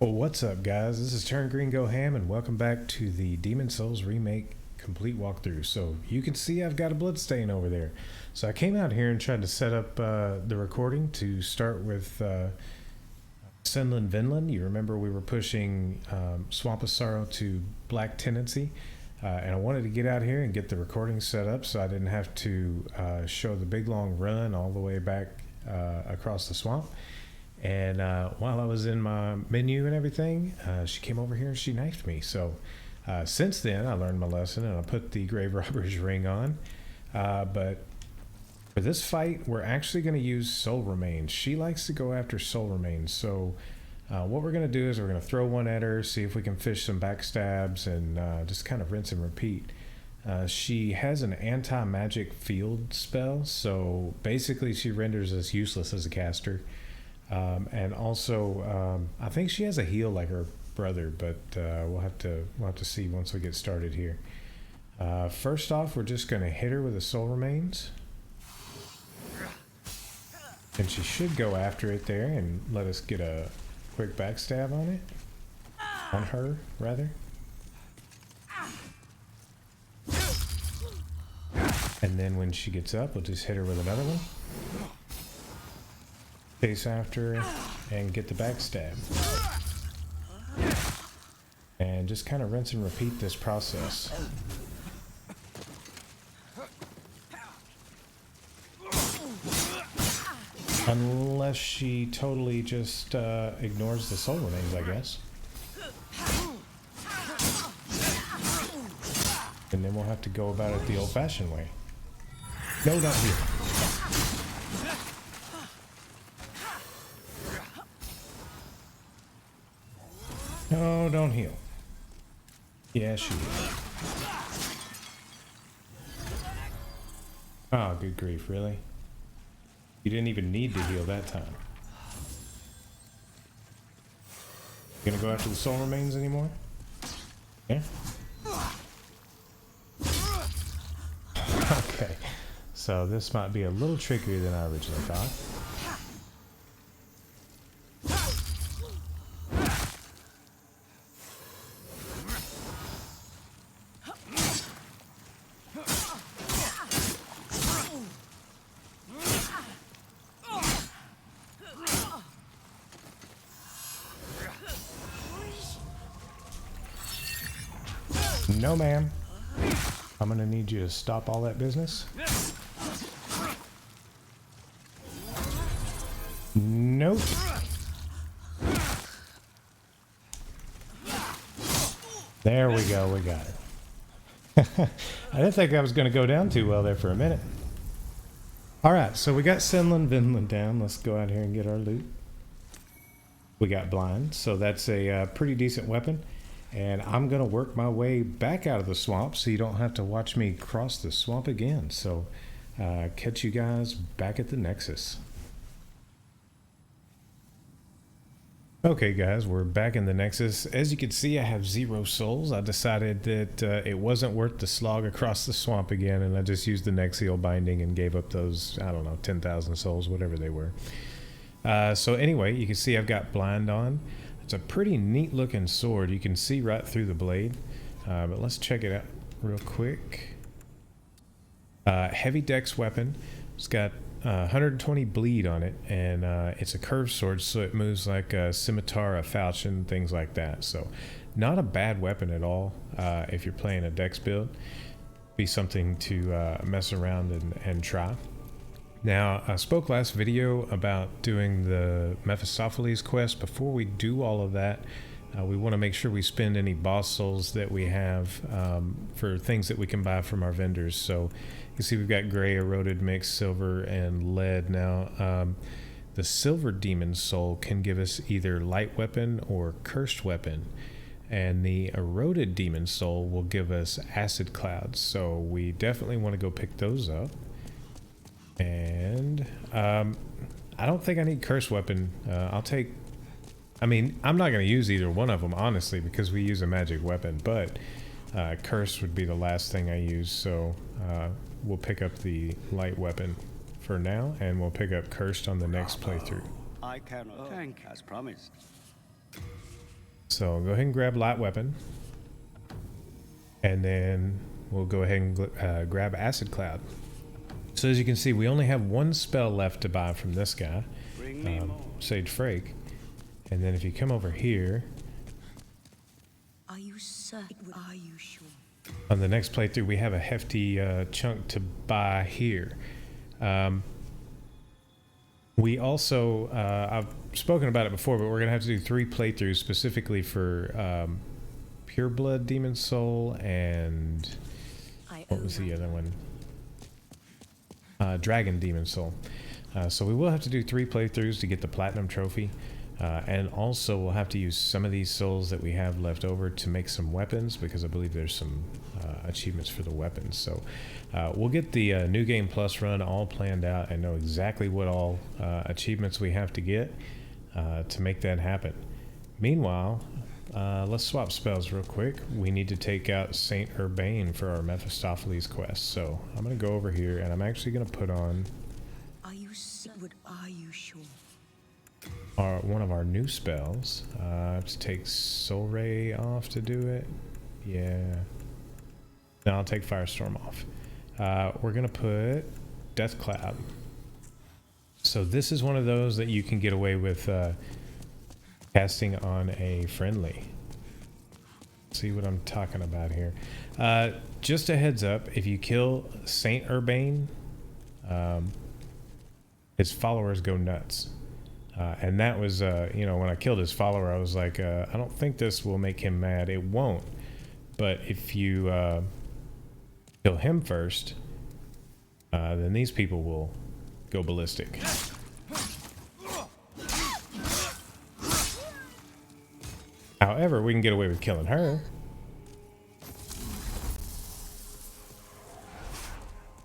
Well, what's up, guys? This is Turn Green Go Ham, and welcome back to the Demon Souls Remake complete walkthrough. So you can see I've got a blood stain over there. So I came out here and tried to set up the recording to start with Selen Vinland. You remember we were pushing Swamp of Sorrow to Black Tendency, and I wanted to get out here and get the recording set up so I didn't have to show the big long run all the way back across the swamp. And while I was in my menu and everything, she came over here and she knifed me. So since then, I learned my lesson and I put the Grave Robber's ring on. But for this fight, we're actually going to use soul remains. She likes to go after soul remains. So what we're going to do is we're going to throw one at her, see if we can fish some backstabs, and just kind of rinse and repeat. She has an anti-magic field spell, so basically she renders us useless as a caster. And also, I think she has a heal like her brother, but we'll have to see once we get started here. First off, we're just going to hit her with the soul remains, and she should go after it there and let us get a quick backstab on it, on her rather. And then when she gets up, we'll just hit her with another one. Chase after her and get the backstab. And just kind of rinse and repeat this process. Unless she totally just ignores the soul remains, I guess. And then we'll have to go about it the old-fashioned way. No, not here. No, don't heal. Yeah, she is. Oh, good grief, really? You didn't even need to heal that time. You gonna go after the soul remains anymore? Yeah? Okay. So this might be a little trickier than I originally thought. No, ma'am. I'm gonna need you to stop all that business. Nope. There we go, we got it. I didn't think that was gonna go down too well there for a minute. Alright, so we got Selen Vinland down. Let's go out here and get our loot. We got blind, so that's a pretty decent weapon. And I'm going to work my way back out of the swamp so you don't have to watch me cross the swamp again. So catch you guys back at the Nexus. Okay guys, we're back in the Nexus. As you can see, I have 0 souls. I decided that it wasn't worth the slog across the swamp again, and I just used the Nexial binding and gave up those, I don't know, 10,000 souls, whatever they were. So anyway, you can see I've got blind on. It's a pretty neat looking sword. You can see right through the blade, but let's check it out real quick. Heavy dex weapon. It's got 120 bleed on it, and it's a curved sword, so it moves like a scimitar, a falchion, things like that. So not a bad weapon at all if you're playing a dex build. Be something to mess around and try. Now, I spoke last video about doing the Mephistopheles quest. Before we do all of that, we want to make sure we spend any boss souls that we have for things that we can buy from our vendors. So you can see we've got gray, eroded, mixed, silver, and lead. Now, the silver demon soul can give us either light weapon or cursed weapon. And the eroded demon soul will give us acid clouds. So we definitely want to go pick those up. And I don't think I need curse weapon. I'll take, I mean, I'm not going to use either one of them, honestly, because we use a magic weapon, but curse would be the last thing I use. So we'll pick up the light weapon for now, and we'll pick up cursed on the next playthrough. I cannot thank as promised. So go ahead and grab light weapon. And then we'll go ahead and grab acid cloud. So as you can see, we only have one spell left to buy from this guy, Sage Frake. And then if you come over here, are you certain? Are you sure? On the next playthrough, we have a hefty chunk to buy here. We also, I've spoken about it before, but we're going to have to do 3 playthroughs specifically for Pureblood Demon Soul and what was the other one? Dragon Demon Soul. So we will have to do 3 playthroughs to get the Platinum Trophy. And also we'll have to use some of these souls that we have left over to make some weapons, because I believe there's some achievements for the weapons. So we'll get the New Game Plus run all planned out and know exactly what all achievements we have to get to make that happen. Meanwhile, let's swap spells real quick. We need to take out Saint Urbane for our Mephistopheles quest. So I'm going to go over here and I'm actually going to put on... Are you sure? One of our new spells. I have to take Soul Ray off to do it. Yeah. Then I'll take Firestorm off. We're going to put Death Cloud. So this is one of those that you can get away with casting on a friendly. See what I'm talking about here. Just a heads up, if you kill Saint Urbane, his followers go nuts. And that was, you know, when I killed his follower, I was like, I don't think this will make him mad. It won't. But if you kill him first, then these people will go ballistic. However, we can get away with killing her.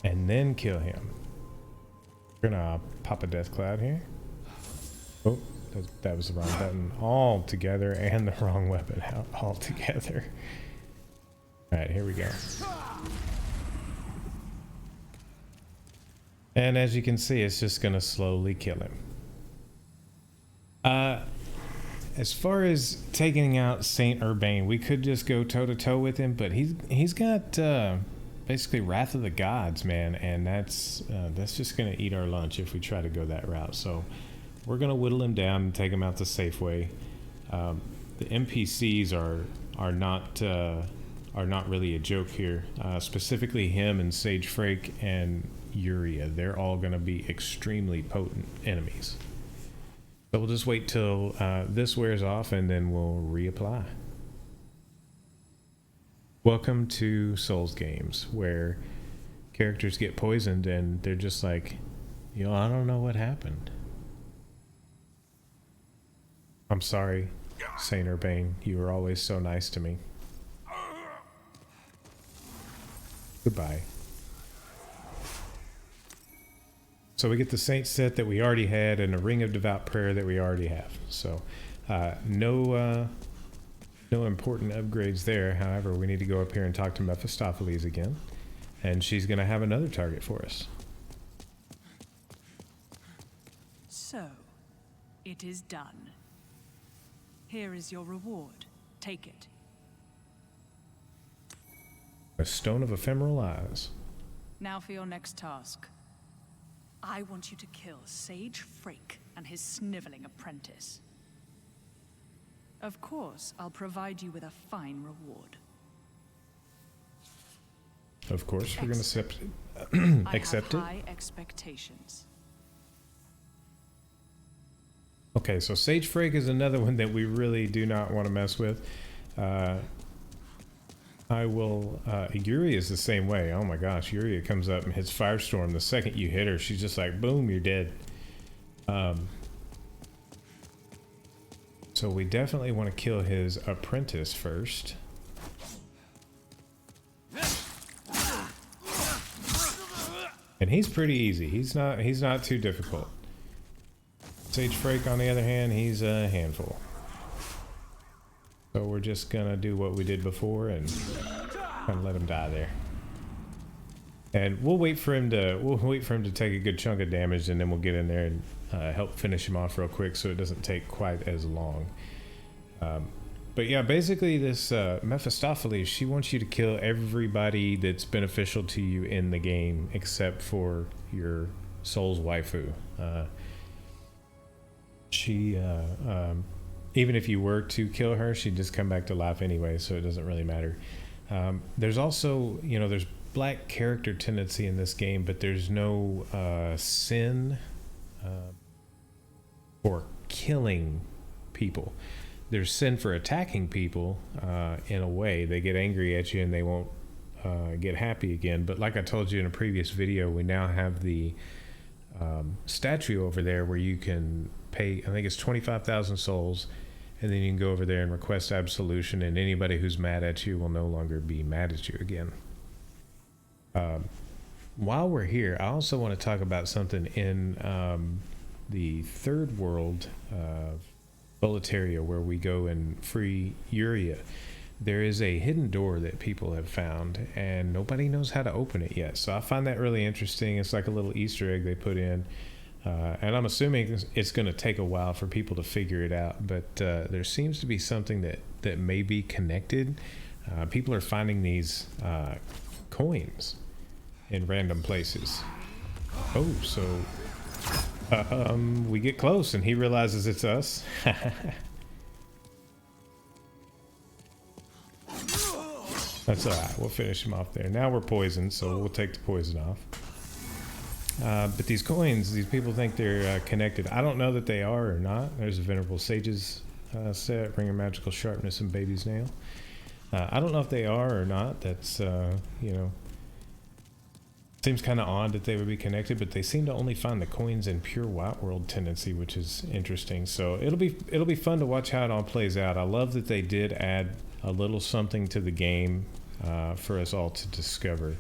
And then kill him. We're gonna pop a Death Cloud here. Oh, that was the wrong button altogether, and the wrong weapon altogether. Alright, here we go. And as you can see, it's just going to slowly kill him. As far as taking out Saint Urbane, we could just go toe-to-toe with him, but he's got basically Wrath of the Gods, man, and that's just going to eat our lunch if we try to go that route. So we're going to whittle him down and take him out the safe way. The NPCs are not really a joke here. Specifically him and Sage Frake and Uria. They're all going to be extremely potent enemies. So we'll just wait till this wears off and then we'll reapply. Welcome to Souls games, where characters get poisoned and they're just like, you know, I don't know what happened. I'm sorry, Saint Urbane. You were always so nice to me. Goodbye. So we get the Saint set that we already had and a Ring of Devout Prayer that we already have. So no important upgrades there. However, we need to go up here and talk to Mephistopheles again. And she's going to have another target for us. So, it is done. Here is your reward. Take it. A Stone of Ephemeral Eyes. Now for your next task. I want you to kill Sage Frake and his sniveling apprentice. Of course, I'll provide you with a fine reward. Of course, we're going to accept it. I have high expectations. Okay, so Sage Frake is another one that we really do not want to mess with. Yuri is the same way. Oh my gosh, Yuri comes up and hits Firestorm. The second you hit her, she's just like, boom, you're dead. So we definitely want to kill his apprentice first. And he's pretty easy. He's not too difficult. Sage Frake, on the other hand, he's a handful. So we're just gonna do what we did before and kind of let him die there. And we'll wait for him to take a good chunk of damage, and then we'll get in there and help finish him off real quick so it doesn't take quite as long. But yeah, basically this Mephistopheles, she wants you to kill everybody that's beneficial to you in the game except for your soul's waifu. She even if you were to kill her, she'd just come back to life anyway, so it doesn't really matter. There's also, you know, there's black character tendency in this game, but there's no sin for killing people. There's sin for attacking people in a way. They get angry at you and they won't get happy again. But like I told you in a previous video, we now have the statue over there where you can pay, I think it's 25,000 souls, and then you can go over there and request absolution, and anybody who's mad at you will no longer be mad at you again. While we're here, I also want to talk about something in the third world of Boletaria, where we go and free Uria. There is a hidden door that people have found, and nobody knows how to open it yet. So I find that really interesting. It's like a little Easter egg they put in. And I'm assuming it's going to take a while for people to figure it out, but there seems to be something that may be connected. People are finding these coins in random places. Oh, so we get close and he realizes it's us. That's alright, we'll finish him off there. Now we're poisoned, so we'll take the poison off. But these coins, these people think they're connected. I don't know that they are or not. There's a Venerable Sage's set, Ring of Magical Sharpness and Baby's Nail. I don't know if they are or not. That's, you know, seems kind of odd that they would be connected, but they seem to only find the coins in pure White World tendency, which is interesting. So it'll be fun to watch how it all plays out. I love that they did add a little something to the game for us all to discover.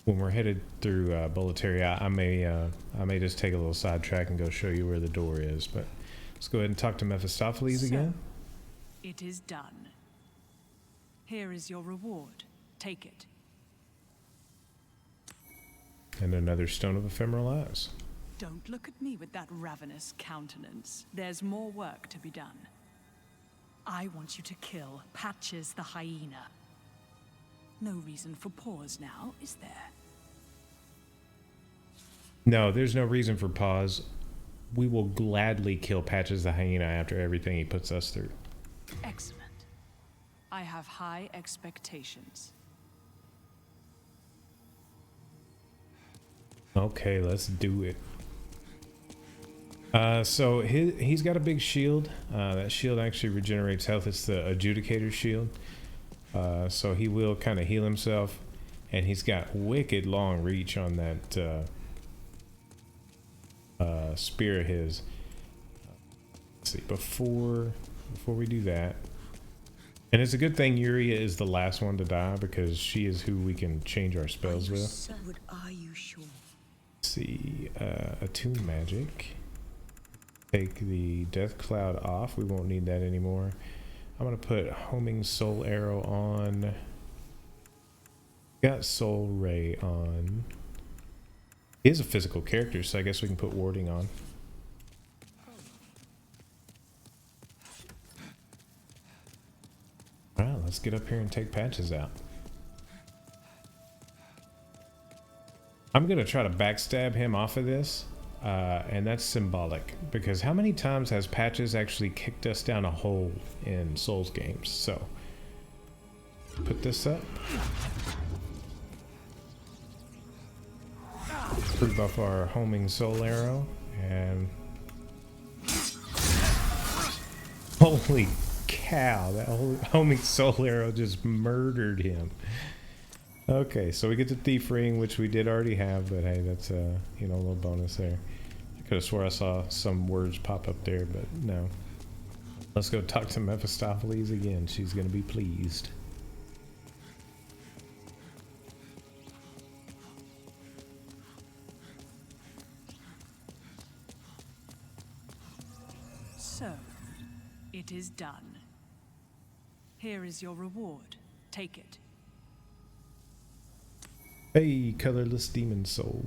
When we're headed through Boletaria, I may just take a little sidetrack and go show you where the door is. But let's go ahead and talk to Mephistopheles again. It is done. Here is your reward. Take it. And another Stone of Ephemeral Eyes. Don't look at me with that ravenous countenance. There's more work to be done. I want you to kill Patches the hyena. No reason for pause now, is there? No, there's no reason for pause. We will gladly kill Patches the hyena after everything he puts us through. Excellent. I have high expectations. Okay, let's do it. So he's got a big shield. That shield actually regenerates health. It's the Adjudicator shield. So he will kind of heal himself, and he's got wicked long reach on that spear of his. Let's see, before we do that, and it's a good thing Uria is the last one to die, because she is who we can change our spells with. Are you sure? Let's see, attune magic. Take the death cloud off. We won't need that anymore. I'm gonna put homing soul arrow on. Got soul ray on. He is a physical character, so I guess we can put warding on. Alright, let's get up here and take Patches out. I'm gonna try to backstab him off of this. And that's symbolic, because how many times has Patches actually kicked us down a hole in Souls games? So, put this up. Prove off our homing soul arrow, and holy cow, that homing soul arrow just murdered him. Okay, so we get the Thief Ring, which we did already have, but hey, that's a, you know, a little bonus there. I could have swore I saw some words pop up there, but no. Let's go talk to Mephistopheles again. She's going to be pleased. So, it is done. Here is your reward. Take it. Hey, colorless demon soul.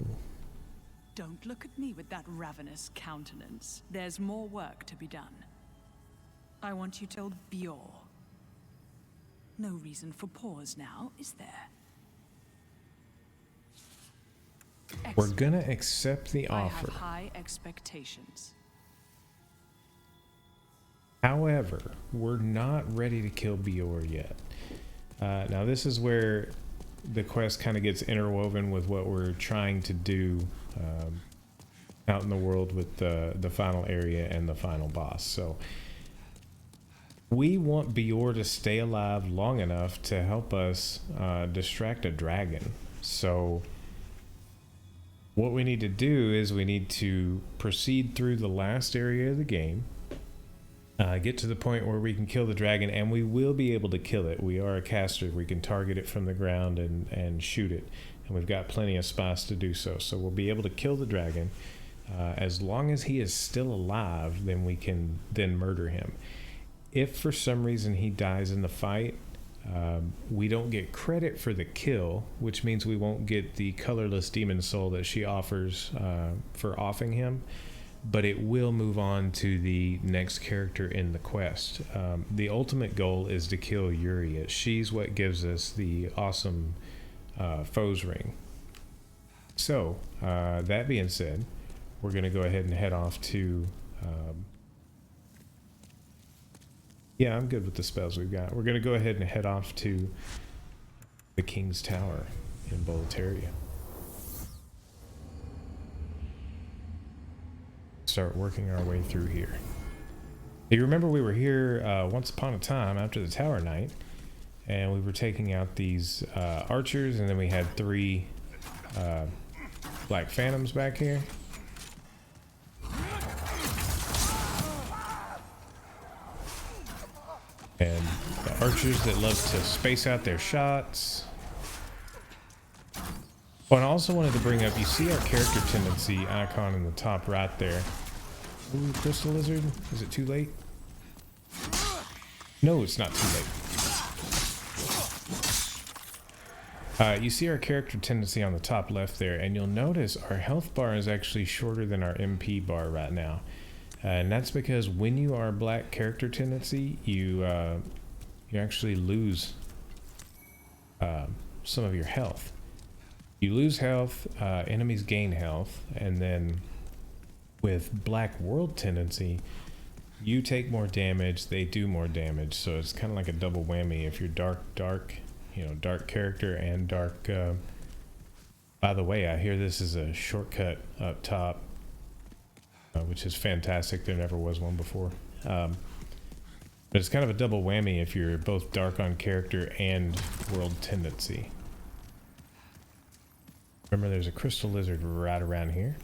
Don't look at me with that ravenous countenance. There's more work to be done. I want you told Bjor. No reason for pause now, is there? We're gonna accept the offer. I have high expectations. However, we're not ready to kill Bjor yet. Now this is where the quest kind of gets interwoven with what we're trying to do out in the world with the final area and the final boss. So we want Bjor to stay alive long enough to help us distract a dragon. So what we need to do is we need to proceed through the last area of the game, get to the point where we can kill the dragon, and we will be able to kill it. We are a caster. We can target it from the ground and shoot it, and we've got plenty of spots to do so. So we'll be able to kill the dragon. As long as he is still alive, then we can then murder him. If for some reason he dies in the fight, we don't get credit for the kill, which means we won't get the colorless demon soul that she offers for offing him, but it will move on to the next character in the quest. The ultimate goal is to kill Yuria. She's what gives us the awesome foes ring. So that being said, we're going to go ahead and head off to yeah, I'm good with the spells we've got. We're going to go ahead and head off to the King's Tower in Boletaria. Start working our way through here. You remember we were here once upon a time after the Tower Night, and we were taking out these archers, and then we had 3 Black Phantoms back here. And the archers that love to space out their shots. Oh, and I also wanted to bring up, you see our character tendency icon in the top right there. Ooh, Crystal Lizard. Is it too late? No, it's not too late. You see our character tendency on the top left there, and you'll notice our health bar is actually shorter than our MP bar right now. And that's because when you are black character tendency, you actually lose some of your health. You lose health, enemies gain health, and then with black world tendency, you take more damage, they do more damage. So it's kind of like a double whammy if you're dark, you know, dark character and dark. By the way, I hear this is a shortcut up top. Which is fantastic. There never was one before. But it's kind of a double whammy if you're both dark on character and world tendency. Remember, there's a crystal lizard right around here.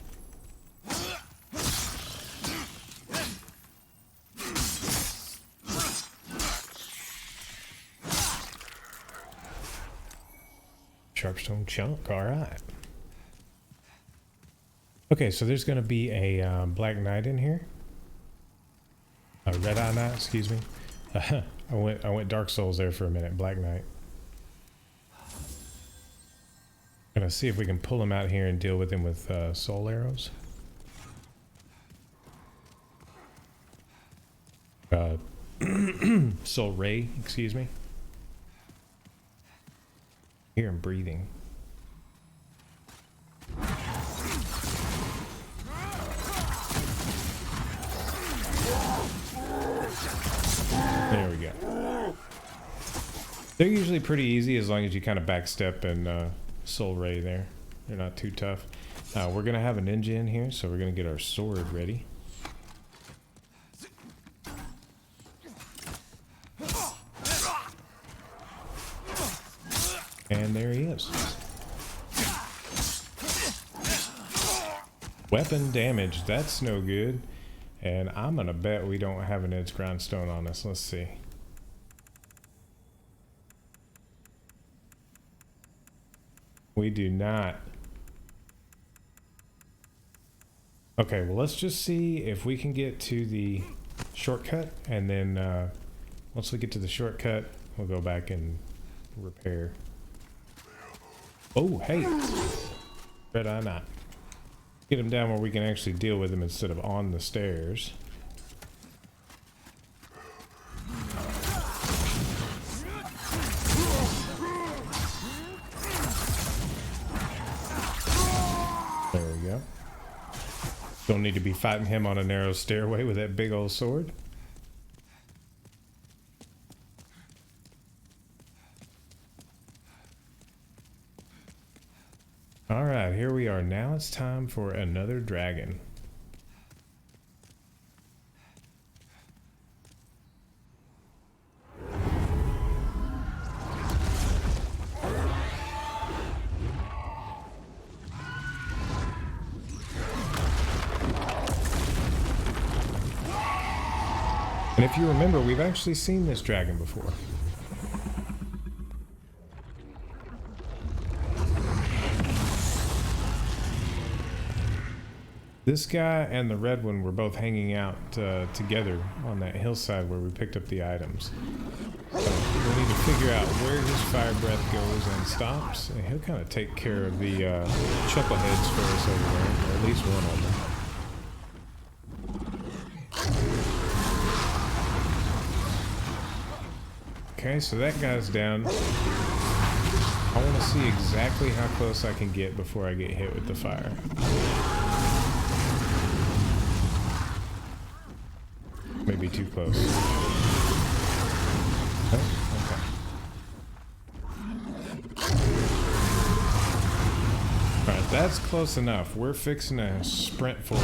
Sharpstone chunk, all right. Okay, so there's going to be a Black Knight in here. A Red Eye Knight, excuse me. I went Dark Souls there for a minute. Black Knight. Gonna see if we can pull him out here and deal with him with soul arrows. Soul ray, excuse me. Hear him breathing. There we go. They're usually pretty easy as long as you kind of backstep and soul ray there. They're not too tough. We're gonna have a ninja in here, so we're gonna get our sword ready. And there he is. Weapon damage, that's no good. And I'm gonna bet we don't have an edge grindstone on us. Let's see. We do not. Okay, well, let's just see if we can get to the shortcut, and then once we get to the shortcut, we'll go back and repair. Oh, hey, Red Eye Knight. Get him down where we can actually deal with him instead of on the stairs. Don't need to be fighting him on a narrow stairway with that big old sword. Alright, here we are. Now it's time for another dragon. And if you remember, we've actually seen this dragon before. This guy and the red one were both hanging out together on that hillside where we picked up the items. So we need to figure out where his fire breath goes and stops, and he'll kind of take care of the chuckleheads for us over there, or at least one of them. Okay, so that guy's down. I want to see exactly how close I can get before I get hit with the fire. Maybe too close. Oh, okay. Alright, that's close enough. We're fixing to sprint for it.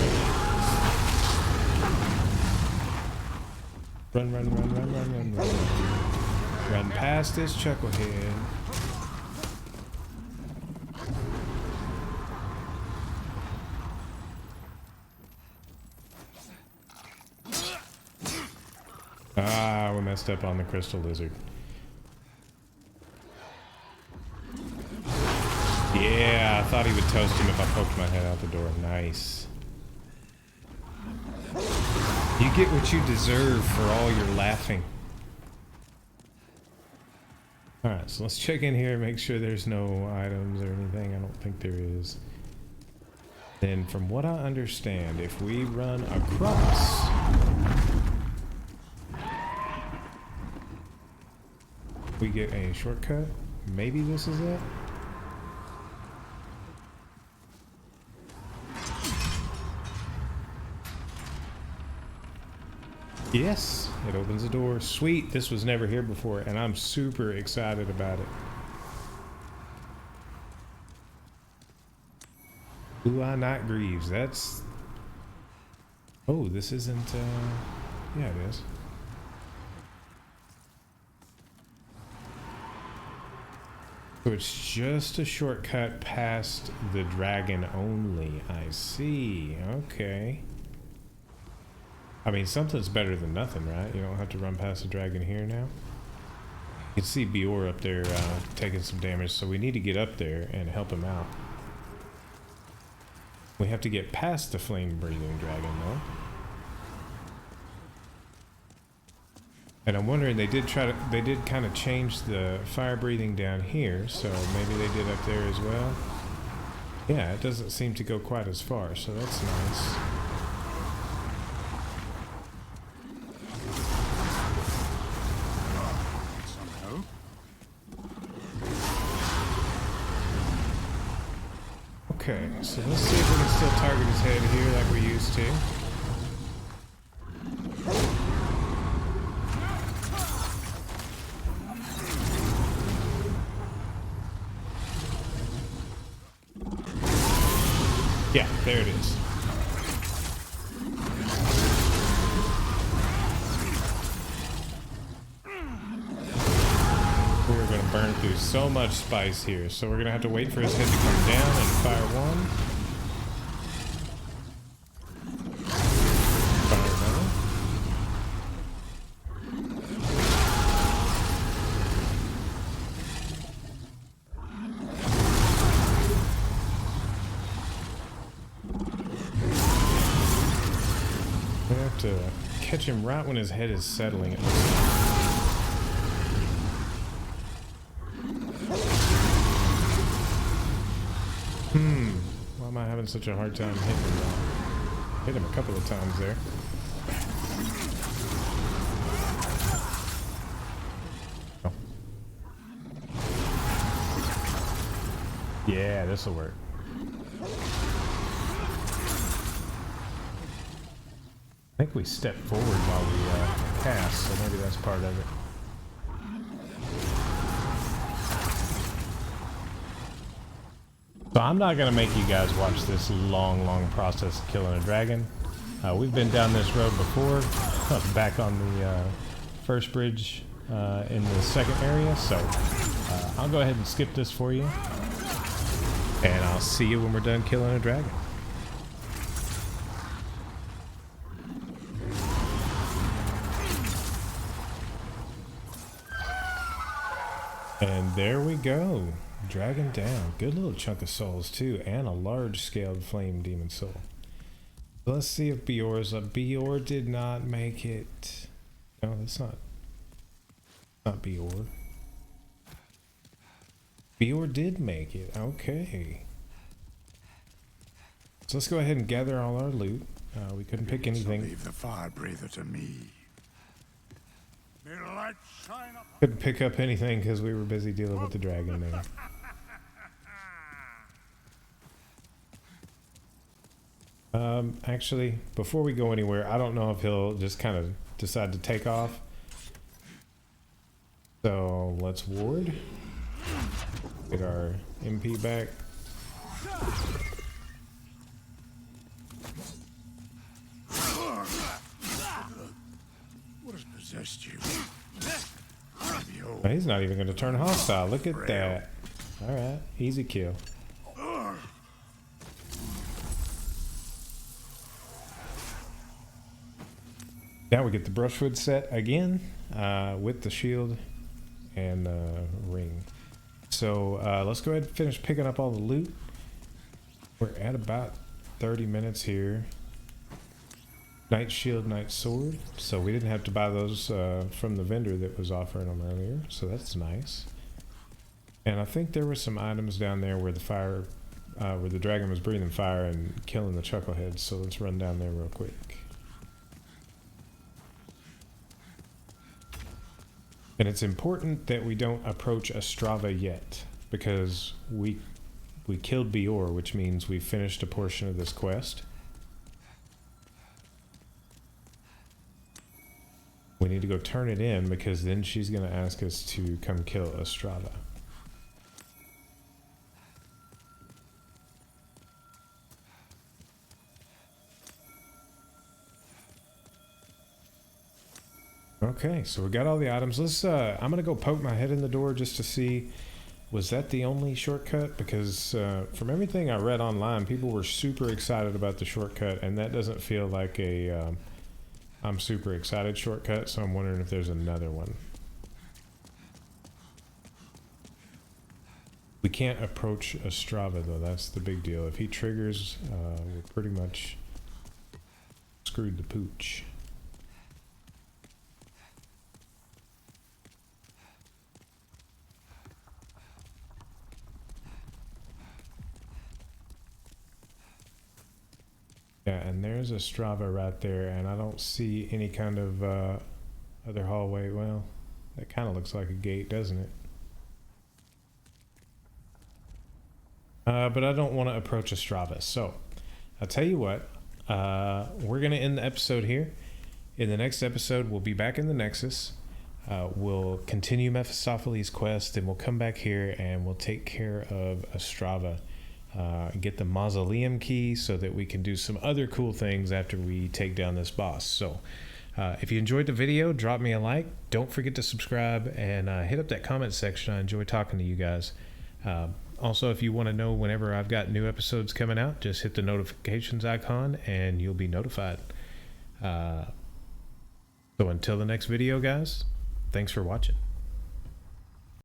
Run, run, run, run, run, run, run. Run past this chucklehead. Ah, we messed up on the crystal lizard. Yeah, I thought he would toast him if I poked my head out the door. Nice. You get what you deserve for all your laughing. Alright, so let's check in here, make sure there's no items or anything. I don't think there is. Then, from what I understand, if we run across... we get a shortcut. Maybe this is it? Yes, it opens the door. Sweet, this was never here before, and I'm super excited about it. Blue-Eye Night Greaves, that's... oh, this isn't, yeah, it is. So it's just a shortcut past the dragon only. I see, okay. I mean, something's better than nothing, right? You don't have to run past the dragon here now. You can see Bior up there taking some damage, so we need to get up there and help him out. We have to get past the flame-breathing dragon, though. And I'm wondering, they did kind of change the fire-breathing down here, so maybe they did up there as well. Yeah, it doesn't seem to go quite as far, so that's nice. Okay, so let's see if we can still target his head here like we used to. Yeah, there it is. We're going to burn through so much spice here, so we're going to have to wait for his head to come down and fire one. Fire another. We have to catch him right when his head is settling. It looks like. Why am I having such a hard time hitting him? Hit him a couple of times there. Oh. Yeah, this'll work. I think we stepped forward while we cast, so maybe that's part of it. So I'm not going to make you guys watch this long process of killing a dragon. We've been down this road before, back on the first bridge in the second area, so I'll go ahead and skip this for you. And I'll see you when we're done killing a dragon. And there we go. Dragon down. Good little chunk of souls too, and a large scaled flame demon soul. Let's see if Bior's up. Bior did not make it. No, that's not Bior. Bior did make it. Okay. So let's go ahead and gather all our loot. We couldn't pick anything. Leave the fire breather to me. May the light shine up. Couldn't pick up anything because we were busy dealing with the dragon there. Actually, before we go anywhere, I don't know if he'll just kind of decide to take off. So let's ward. Get our MP back. What has possessed you? Oh, he's not even going to turn hostile. Look at that. Alright, easy kill. Now we get the brushwood set again with the shield and ring. So let's go ahead and finish picking up all the loot. We're at about 30 minutes here. Knight shield, knight sword. So we didn't have to buy those from the vendor that was offering them earlier. So that's nice. And I think there were some items down there where the fire, where the dragon was breathing fire and killing the chuckleheads. So let's run down there real quick. And it's important that we don't approach Ostrava yet, because we killed Bior, which means we finished a portion of this quest. We need to go turn it in, because then she's going to ask us to come kill Ostrava. Okay, so we got all the items. Let's I'm gonna go poke my head in the door just to see, was that the only shortcut? Because from everything I read online, people were super excited about the shortcut, and that doesn't feel like a I'm super excited shortcut, so I'm wondering if there's another one. We can't approach Ostrava though, that's the big deal. If he triggers, we're pretty much screwed the pooch. Yeah, and there's Ostrava right there, and I don't see any kind of other hallway. Well, that kind of looks like a gate, doesn't it? But I don't want to approach Ostrava, so I'll tell you what, we're going to end the episode here. In the next episode, we'll be back in the Nexus. We'll continue Mephistopheles' quest, and we'll come back here and we'll take care of Ostrava. Get the mausoleum key so that we can do some other cool things after we take down this boss. So if you enjoyed the video, drop me a like. Don't forget to subscribe and hit up that comment section. I enjoy talking to you guys. Also, if you want to know whenever I've got new episodes coming out, just hit the notifications icon and you'll be notified. So until the next video, guys, thanks for watching.